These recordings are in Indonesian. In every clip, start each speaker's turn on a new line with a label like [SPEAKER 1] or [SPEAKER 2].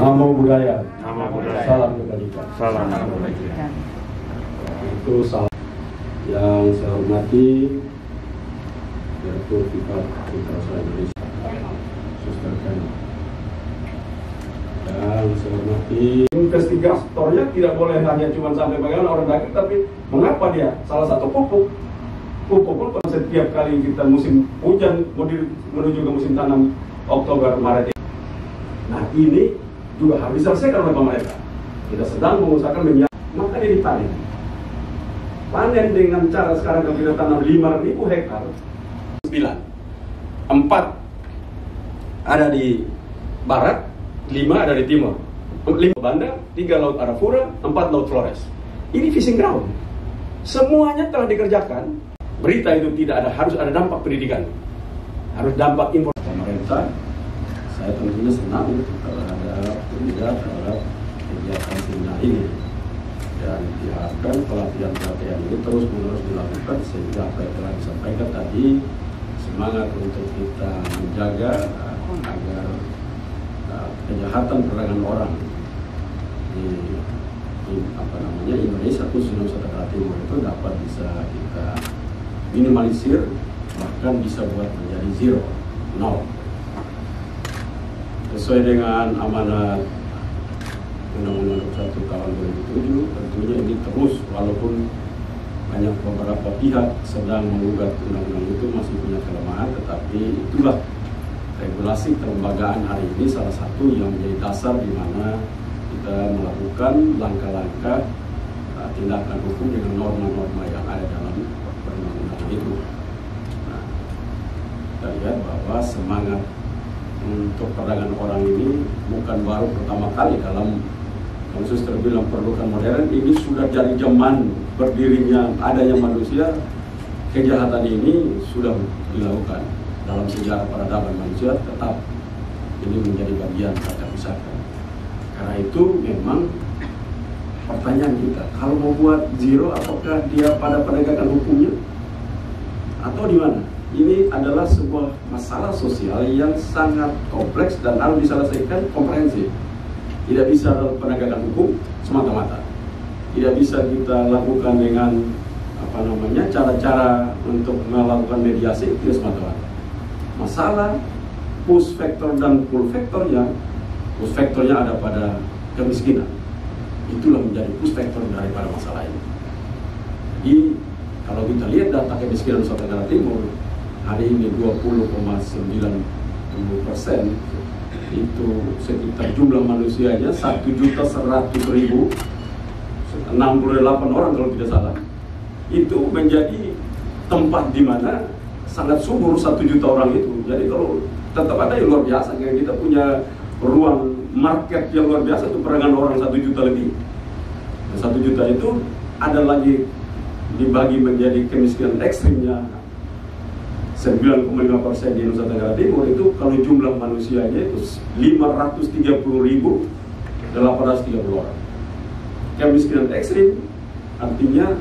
[SPEAKER 1] Namo Buddhaya.
[SPEAKER 2] Namo Buddhaya.
[SPEAKER 1] Salam kebajikan.
[SPEAKER 2] Salam kebajikan.
[SPEAKER 1] Itu salam yang saya hormati Direktur Viva Putra Indonesia, Suster Kani. Yang saya hormati investigatornya tidak boleh hanya cuma sampai bagaimana orang dagang, tapi mengapa dia salah satu pupuk pun setiap kali kita musim hujan menuju ke musim tanam Oktober Maret. Nah ini juga harus diselesaikan oleh pemerintah. Kita sedang mengusahakan minyak, maka ini dipanen. Panen dengan cara sekarang kalau kita tanam 5.000 hektar, 9, 4 ada di barat, 5 ada di timur, 5 Banda, 3 Laut Arafura, 4 Laut Flores. Ini fishing ground. Semuanya telah dikerjakan. Berita itu tidak ada, harus ada dampak pendidikan, harus dampak informasi pemerintah. Saya tentunya senang terhadap kegiatan seminar ini, dan diharapkan pelatihan ini terus menerus dilakukan sehingga apa yang telah disampaikan tadi, semangat untuk kita menjaga agar kejahatan perdagangan orang di Indonesia khususnya Nusa Tenggara Timur itu dapat bisa kita minimalisir, bahkan bisa buat menjadi zero, nol. Sesuai dengan amanat Undang-Undang 21 tahun 2007, tentunya ini terus, walaupun banyak beberapa pihak sedang menggugat undang-undang itu masih punya kelemahan, tetapi itulah regulasi kelembagaan hari ini salah satu yang menjadi dasar di mana kita melakukan langkah-langkah tindakan hukum dengan norma-norma yang ada dalam perundang-undangan itu. Nah, kita lihat bahwa semangat untuk perdagangan orang ini bukan baru pertama kali dalam khusus terbilang perlukan modern, ini sudah dari zaman berdirinya adanya manusia. Kejahatan ini sudah dilakukan dalam sejarah peradaban manusia, tetap ini menjadi bagian kata usaha. Karena itu memang pertanyaan kita, kalau mau buat zero, apakah dia pada penegakan hukumnya atau di mana? Ini adalah sebuah masalah sosial yang sangat kompleks dan harus diselesaikan komprehensif. Tidak bisa dalam penegakan hukum semata-mata. Tidak bisa kita lakukan dengan cara-cara untuk melakukan mediasi, tidak semata-mata. Masalah push factor dan pull factornya, push factornya ada pada kemiskinan. Itulah menjadi push factor daripada masalah ini. Jadi kalau kita lihat data kemiskinan Nusa Tenggara Timur hari ini 20,90%, itu sekitar jumlah manusianya 1.100.000, 68 orang kalau tidak salah. Itu menjadi tempat di mana sangat subur 1 juta orang itu. Jadi kalau tetap ada yang luar biasa, kita punya ruang market yang luar biasa untuk perdagangan orang 1 juta lebih. Dan 1 juta itu ada lagi dibagi menjadi kemiskinan ekstrimnya 9,5% di Nusa Tenggara Timur. Itu kalau jumlah manusianya itu 530.830 orang. Kemiskinan ekstrim artinya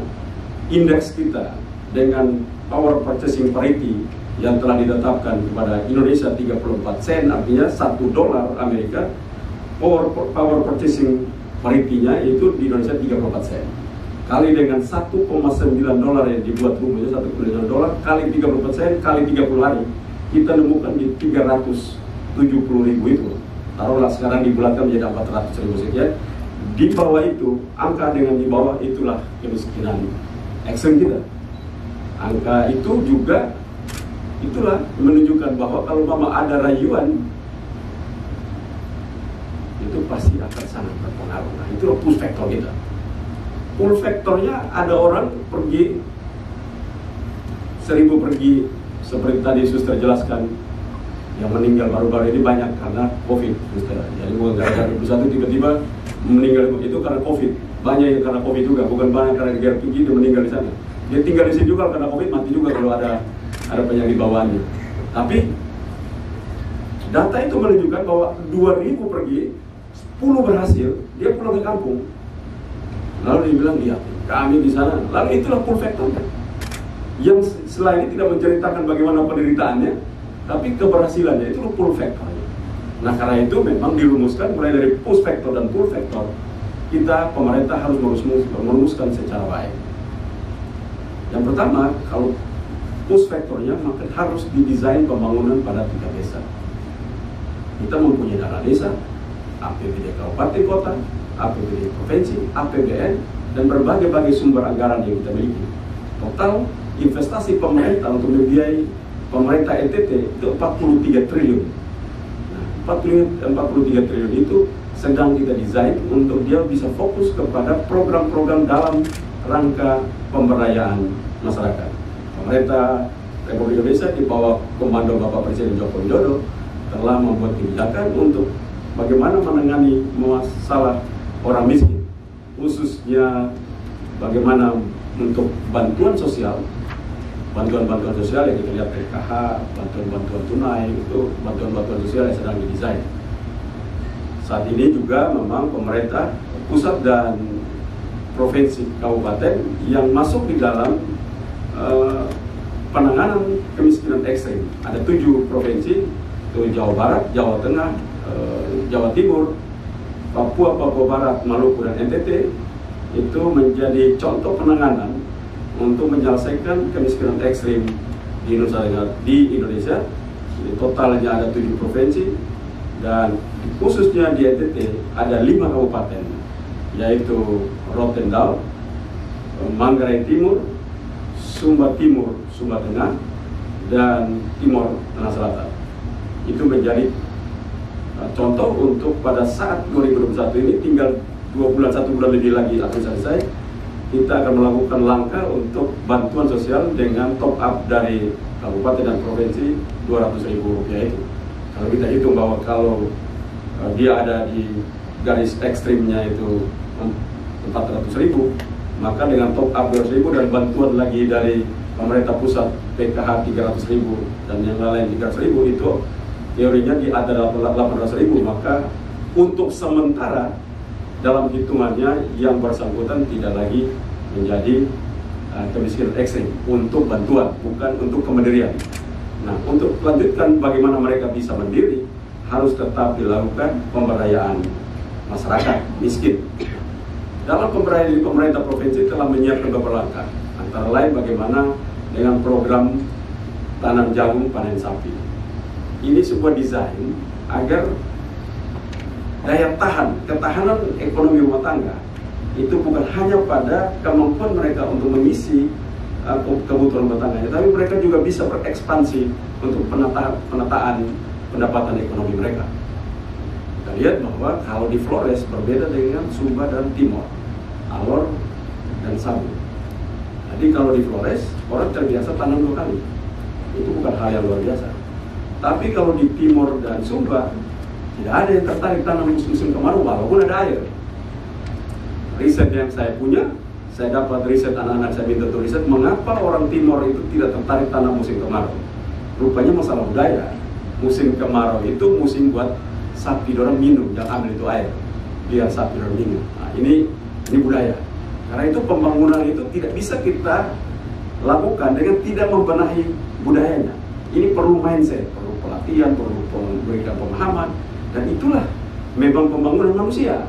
[SPEAKER 1] indeks kita dengan power purchasing parity yang telah ditetapkan kepada Indonesia 34 sen, artinya $1 Amerika, power purchasing parity-nya itu di Indonesia 34 sen. Kali dengan $1,9 yang dibuat rumusnya, $1,9 kali 34 sen kali 30 hari, kita nemukan di 370.000 itu. Taruhlah sekarang dibulatkan menjadi 400.000 sekian. Di bawah itu, angka dengan di bawah itulah kemiskinan ekstrem kita. Angka itu juga itulah menunjukkan bahwa kalau mama ada rayuan, itu pasti akan sangat berpengaruh. Nah, itu push factor kita. Pull factornya ada orang pergi 1.000 pergi seperti tadi suster jelaskan, yang meninggal baru-baru ini banyak karena COVID, suster. Jadi bukan gara-gara 21 tiba-tiba meninggal itu karena COVID. Banyak yang karena COVID juga, bukan banyak karena negara tinggi dia meninggal di sana. Dia tinggal di sini juga karena COVID, mati juga kalau ada penyakit bawaannya. Tapi data itu menunjukkan bahwa 2.000 pergi, 10 berhasil, dia pulang ke kampung. Lalu dibilang, lihat, kami di sana. Lalu itulah pull factor. Yang selain ini tidak menceritakan bagaimana penderitaannya, tapi keberhasilannya, itu pull factor. Nah, karena itu memang dirumuskan mulai dari push factor dan pull factor. Kita, pemerintah harus merumuskan secara baik. Yang pertama, kalau push factornya maka harus didesain pembangunan pada tingkat desa. Kita mempunyai dana desa, APBD kabupaten kota, APBD provinsi, APBN, dan berbagai sumber anggaran yang kita miliki. Total investasi pemerintah untuk membiayai pemerintah NTT itu 43 triliun. Nah, 43 triliun itu sedang kita desain untuk dia bisa fokus kepada program-program dalam rangka pemberdayaan masyarakat. Pemerintah Republik Indonesia di bawah komando Bapak Presiden Joko Widodo telah membuat kebijakan untuk bagaimana menangani masalah orang miskin, khususnya bagaimana untuk bantuan sosial yang kita lihat PKH, bantuan tunai, itu bantuan sosial yang sedang didesain. Saat ini juga memang pemerintah pusat dan provinsi kabupaten yang masuk di dalam penanganan kemiskinan ekstrim. Ada 7 provinsi, itu Jawa Barat, Jawa Tengah, Jawa Timur, Papua Barat, Maluku, dan NTT. Itu menjadi contoh penanganan untuk menyelesaikan kemiskinan ekstrim di Indonesia. Jadi totalnya ada 7 provinsi, dan khususnya di NTT ada 5 kabupaten, yaitu Rotendao, Manggarai Timur, Sumba Timur, Sumba Tengah, dan Timur Tengah Selatan. Itu menjadi contoh untuk pada saat 2021 ini tinggal 1 bulan lebih lagi akan selesai. Kita akan melakukan langkah untuk bantuan sosial dengan top up dari kabupaten dan provinsi Rp200.000 itu. Kalau kita hitung bahwa kalau dia ada di garis ekstrimnya itu 400.000, maka dengan top up 200.000 dan bantuan lagi dari pemerintah pusat PKH 300.000 dan yang lain 300.000, itu teorinya di ada 800.000. Maka untuk sementara dalam hitungannya yang bersangkutan tidak lagi menjadi kemiskinan ekstrim untuk bantuan, bukan untuk kemandirian. Nah, untuk melanjutkan bagaimana mereka bisa mandiri, harus tetap dilakukan pemberdayaan masyarakat miskin. Dalam pemberdayaan, pemerintah provinsi telah menyiapkan beberapa langkah, antara lain bagaimana dengan program tanam jagung panen sapi. Ini sebuah desain agar daya ketahanan ekonomi rumah tangga itu bukan hanya pada kemampuan mereka untuk mengisi kebutuhan rumah tangganya, tapi mereka juga bisa berekspansi untuk penataan pendapatan ekonomi mereka. Kita lihat bahwa kalau di Flores berbeda dengan Sumba dan Timor, Alor dan Sabu. Jadi kalau di Flores orang terbiasa tanam 2 kali, itu bukan hal yang luar biasa. Tapi kalau di Timor dan Sumba tidak ada yang tertarik tanam musim kemarau walaupun ada air. Riset yang saya punya, saya dapat riset anak-anak saya minta untuk riset mengapa orang Timor itu tidak tertarik tanam musim kemarau. Rupanya masalah budaya. Musim kemarau itu musim buat sapi dorang minum, jangan ambil itu air, biar sapi dorang minum. Nah, ini budaya. Karena itu pembangunan itu tidak bisa kita lakukan dengan tidak membenahi budayanya. Ini perlu mindset, perlu pelatihan, perlu memberikan pemahaman, dan itulah memang pembangunan manusia.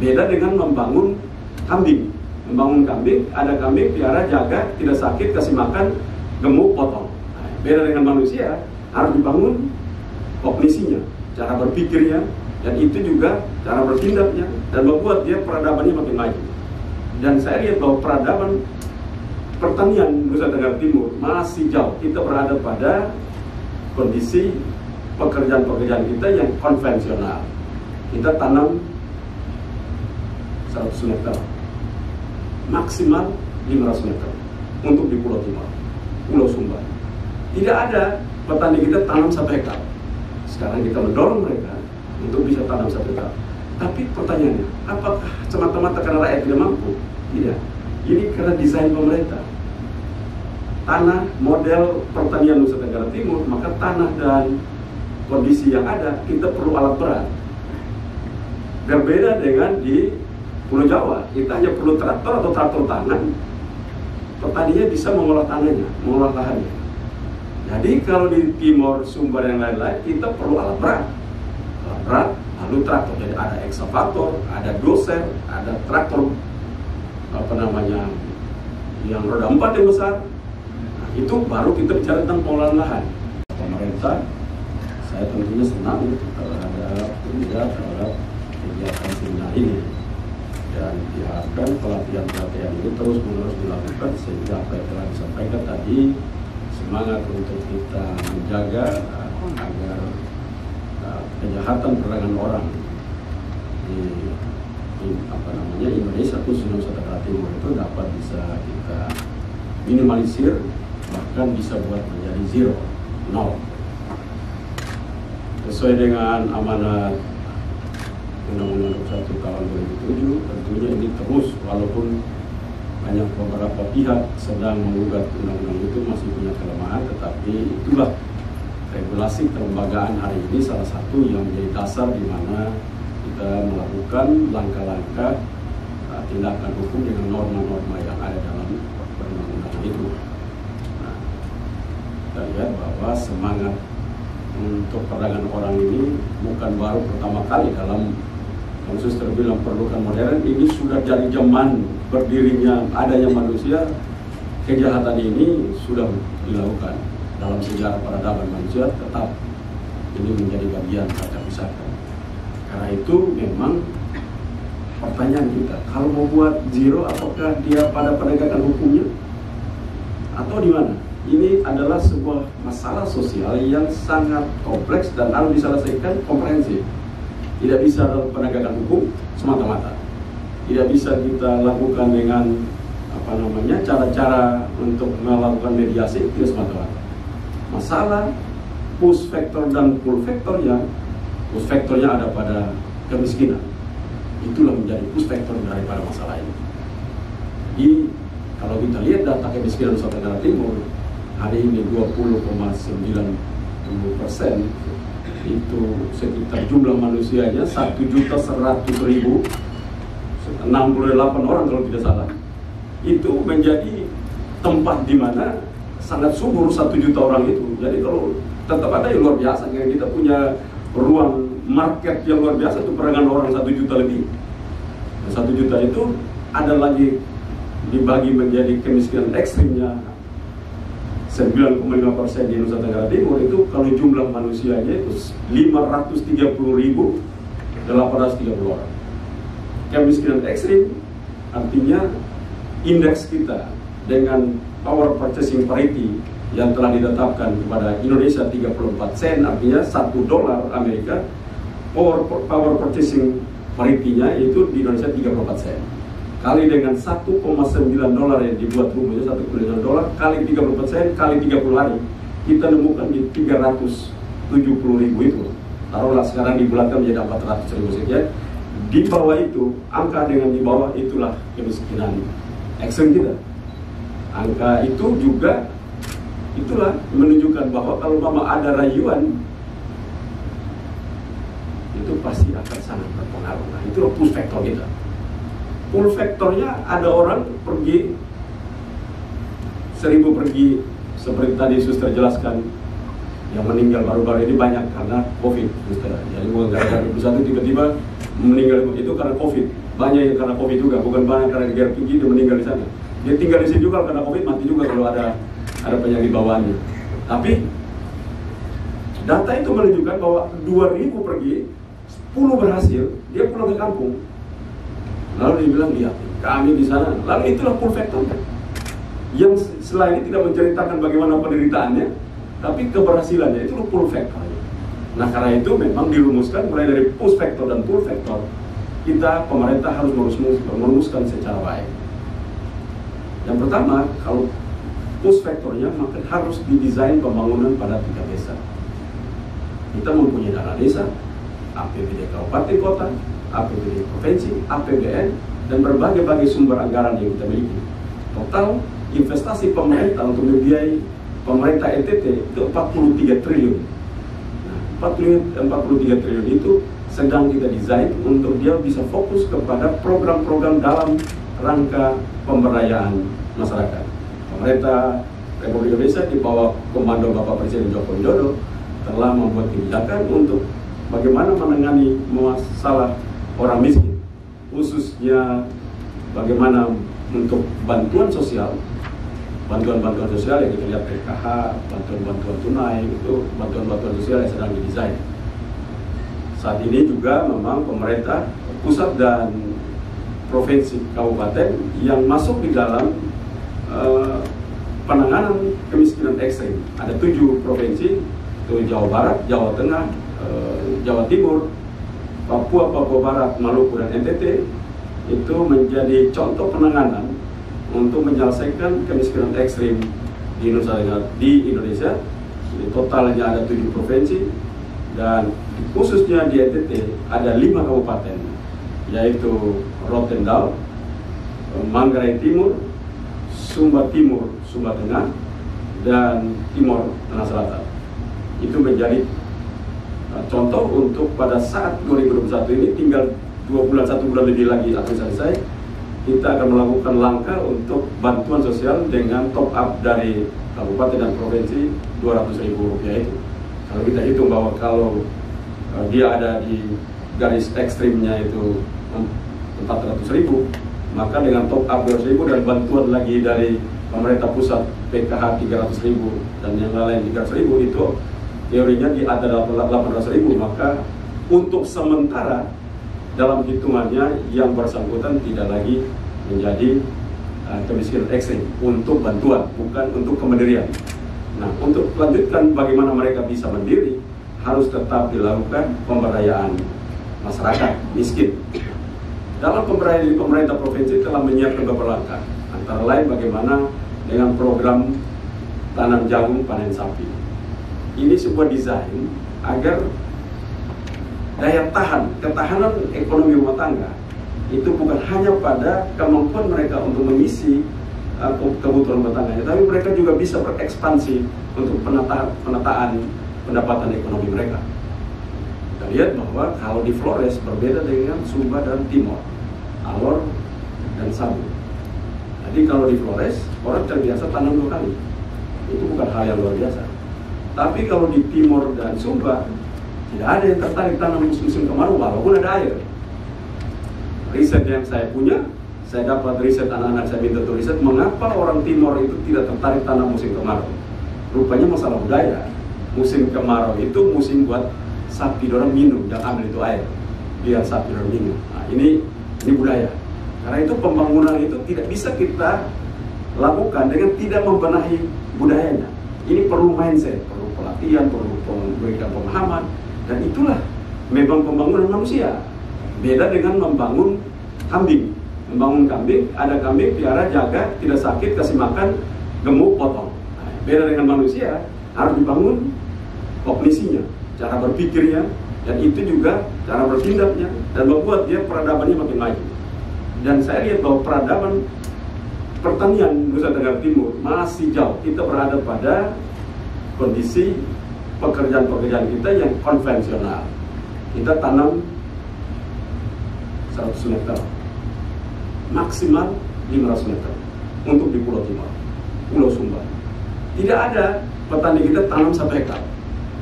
[SPEAKER 1] Beda dengan membangun kambing. Membangun kambing, ada kambing piara, jaga, tidak sakit, kasih makan, gemuk, potong. Nah, beda dengan manusia, harus dibangun kognisinya, cara berpikirnya, dan itu juga cara bertindaknya, dan membuat dia peradabannya makin maju. Dan saya lihat bahwa peradaban pertanian Nusa Tenggara Timur masih jauh. Kita berada pada kondisi pekerjaan-pekerjaan kita yang konvensional. Kita tanam 100 meter, maksimal 500 meter untuk di Pulau Timor, Pulau Sumba. Tidak ada petani kita tanam 1 hektar. Sekarang kita mendorong mereka untuk bisa tanam 1 hektar. Tapi pertanyaannya, apakah semata-mata karena rakyat tidak mampu? Tidak. Ini karena desain pemerintah. Tanah model pertanian Nusa Tenggara Timur, maka tanah dan kondisi yang ada, kita perlu alat berat. Berbeda dengan di Pulau Jawa, kita hanya perlu traktor atau traktor tangan. Petaninya bisa mengolah tanahnya, mengolah lahannya. Jadi kalau di Timor, Sumba dan lain-lain, kita perlu alat berat. berat, lalu traktor. Jadi ada eksavator, ada doser, ada traktor yang roda 4 yang besar. Nah, itu baru kita bicara tentang pengolahan lahan. Pemerintah, saya tentunya senang terhadap kegiatan seminar ini, dan diharapkan pelatihan-pelatihan ini terus-menerus dilakukan sehingga apa yang telah disampaikan tadi, semangat untuk kita menjaga agar kejahatan perdagangan orang di Indonesia khususnya Nusa Tenggara Timur itu dapat bisa kita minimalisir, bahkan bisa buat menjadi zero, nol. Sesuai dengan amanat Undang-Undang 21 tahun 2007, tentunya ini terus, walaupun banyak beberapa pihak sedang menggugat undang-undang itu masih punya kelemahan, tetapi itulah regulasi kelembagaan hari ini salah satu yang menjadi dasar di mana kita melakukan langkah-langkah tindakan hukum dengan norma-norma yang ada dalam undang-undang itu. Nah, kita lihat bahwa semangat untuk perdagangan orang ini bukan baru pertama kali dalam khusus terbilang perlukan modern. Ini sudah dari zaman berdirinya adanya manusia, kejahatan ini sudah dilakukan dalam sejarah peradaban manusia, tetap ini menjadi bagian tak terpisahkan. Karena itu memang pertanyaan kita, kalau mau buat zero, apakah dia pada penegakan hukumnya atau di mana? Ini adalah sebuah masalah sosial yang sangat kompleks dan harus diselesaikan komprehensif. Tidak bisa dalam penegakan hukum semata-mata. Tidak bisa kita lakukan dengan cara-cara untuk melakukan mediasi, tidak semata-mata. Masalah push factor dan pull factornya, push factornya ada pada kemiskinan. Itulah menjadi push factor daripada masalah ini. Jadi kalau kita lihat data kemiskinan Nusa Tenggara Timur hari ini 20,90%, itu sekitar jumlah manusianya 1.100.000, 68 orang kalau tidak salah. Itu menjadi tempat di mana sangat subur 1 juta orang itu. Jadi kalau tetap ada yang luar biasa, kita punya ruang market yang luar biasa itu perdagangan orang 1 juta lebih. Dan 1 juta itu ada lagi dibagi menjadi kemiskinan ekstrimnya 9,5% di Nusa Tenggara Timur. Itu kalau jumlah manusianya itu 530.830 orang. Kemiskinan ekstrim artinya indeks kita dengan power purchasing parity yang telah ditetapkan kepada Indonesia 34 sen, artinya $1 Amerika, power purchasing parity-nya itu di Indonesia 34 sen. Kali dengan $1,9 yang dibuat rumusnya, $1,9 kali 34 sen kali 30 hari, kita nemukan di 370.000 itu. Taruhlah sekarang dibulatkan menjadi 400.000 sekian. Di bawah itu, angka dengan di bawah itulah kemiskinan ekstrem kita. Angka itu juga itulah menunjukkan bahwa kalau mama ada rayuan, itu pasti akan sangat berpengaruh. Nah, itulah push factor kita. Pull factornya ada orang pergi 1.000 pergi seperti tadi suster jelaskan, yang meninggal baru-baru ini banyak karena COVID, suster. Jadi bukan gara-gara satu tiba-tiba meninggal itu karena COVID. Banyak yang karena COVID juga, bukan banyak karena negara tinggi dia meninggal di sana. Dia tinggal di sini juga karena COVID, mati juga kalau ada penyakit bawaannya. Tapi data itu menunjukkan bahwa 2.000 pergi, 10 berhasil, dia pulang ke kampung. Lalu dia bilang, lihat, kami di sana. Lalu itulah pull factor-nya. Yang selain ini tidak menceritakan bagaimana penderitaannya, tapi keberhasilannya, itu pull factor-nya. Nah, karena itu memang dirumuskan mulai dari push factor dan pull factor. Kita, pemerintah harus merumuskan secara baik. Yang pertama, kalau push factor-nya, maka harus didesain pembangunan pada tingkat desa. Kita mempunyai dana desa, APBD kabupaten kota, APBD provinsi, APBN, dan berbagai sumber anggaran yang kita miliki. Total investasi pemerintah untuk membiayai pemerintah NTT itu 43 triliun. Nah, 43 triliun itu sedang kita desain untuk dia bisa fokus kepada program-program dalam rangka pemberdayaan masyarakat. Pemerintah Republik Indonesia di bawah komando Bapak Presiden Joko Widodo telah membuat kebijakan untuk bagaimana menangani masalah orang miskin, khususnya bagaimana untuk bantuan sosial yang kita lihat PKH, bantuan tunai, itu bantuan sosial yang sedang didesain. Saat ini juga memang pemerintah pusat dan provinsi kabupaten yang masuk di dalam penanganan kemiskinan ekstrim. Ada 7 provinsi, itu Jawa Barat, Jawa Tengah, Jawa Timur, Papua Barat, Maluku, dan NTT. Itu menjadi contoh penanganan untuk menyelesaikan kemiskinan ekstrim di Indonesia. Di totalnya ada 7 provinsi, dan khususnya di NTT ada 5 kabupaten, yaitu Rotendao, Manggarai Timur, Sumba Timur, Sumba Tengah, dan Timur Tengah Selatan. Itu menjadi contoh untuk pada saat 2021 ini, tinggal 1 bulan lebih lagi akan selesai, kita akan melakukan langkah untuk bantuan sosial dengan top up dari kabupaten dan provinsi Rp200.000 itu. Kalau kita hitung bahwa kalau dia ada di garis ekstrimnya itu 400.000, maka dengan top up 200.000 dan bantuan lagi dari pemerintah pusat PKH 300.000 dan yang lain 300.000, itu teorinya di ada 800.000. Maka untuk sementara dalam hitungannya yang bersangkutan tidak lagi menjadi kemiskinan ekstrim untuk bantuan, bukan untuk kemandirian. Nah, untuk melanjutkan bagaimana mereka bisa mandiri, harus tetap dilakukan pemberdayaan masyarakat miskin. Dalam pemberdayaan, pemerintah provinsi telah menyiapkan beberapa langkah, antara lain bagaimana dengan program tanam jagung panen sapi. Ini sebuah desain agar daya ketahanan ekonomi rumah tangga itu bukan hanya pada kemampuan mereka untuk mengisi kebutuhan rumah tangganya, tapi mereka juga bisa berekspansi untuk penataan pendapatan ekonomi mereka. Kita lihat bahwa kalau di Flores berbeda dengan Sumba dan Timor, Alor dan Sabu. Jadi kalau di Flores orang terbiasa tanam 2 kali, itu bukan hal yang luar biasa. Tapi kalau di Timor dan Sumba tidak ada yang tertarik tanam musim kemarau walaupun ada air. Riset yang saya punya, saya dapat riset, anak-anak saya minta untuk riset, mengapa orang Timor itu tidak tertarik tanam musim kemarau. Rupanya masalah budaya. Musim kemarau itu musim buat sapi dorang minum, yang ambil itu air, biar sapi dorang minum. Nah, ini budaya. Karena itu pembangunan itu tidak bisa kita lakukan dengan tidak membenahi budayanya. Ini perlu mindset, perlu pelatihan, perlu memberikan pemahaman. Dan itulah memang pembangunan manusia. Beda dengan membangun kambing. Membangun kambing, ada kambing, piara, jaga, tidak sakit, kasih makan, gemuk, potong. Nah, beda dengan manusia, harus dibangun kognisinya, cara berpikirnya, dan itu juga cara bertindaknya, dan membuat dia peradabannya makin maju. Dan saya lihat bahwa peradaban pertanian Nusa Tenggara Timur masih jauh. Kita berada pada kondisi pekerjaan-pekerjaan kita yang konvensional. Kita tanam 100 meter, maksimal 500 meter untuk di Pulau Timor, Pulau Sumba. Tidak ada petani kita tanam 1 hektar.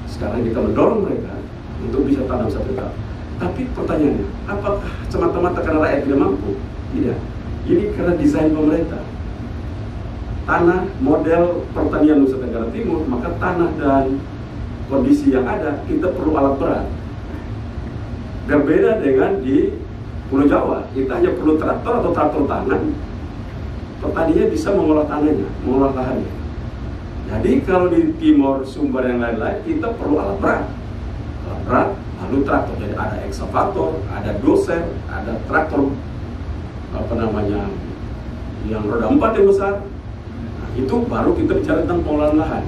[SPEAKER 1] Sekarang kita mendorong mereka untuk bisa tanam 1 hektar. Tapi pertanyaannya, apakah semata-mata karena rakyat tidak mampu? Tidak. Ini karena desain pemerintah. Tanah model pertanian Nusa Tenggara Timur, maka tanah dan kondisi yang ada, kita perlu alat berat. Berbeda dengan di Pulau Jawa, kita hanya perlu traktor atau traktor tangan, petaninya bisa mengolah tanahnya, mengolah lahannya. Jadi kalau di Timor, Sumba dan lain-lain, kita perlu alat berat. Alat berat, lalu traktor. Jadi ada eksavator, ada doser, ada traktor yang roda 4 yang besar. Nah, itu baru kita bicara tentang pengolahan lahan.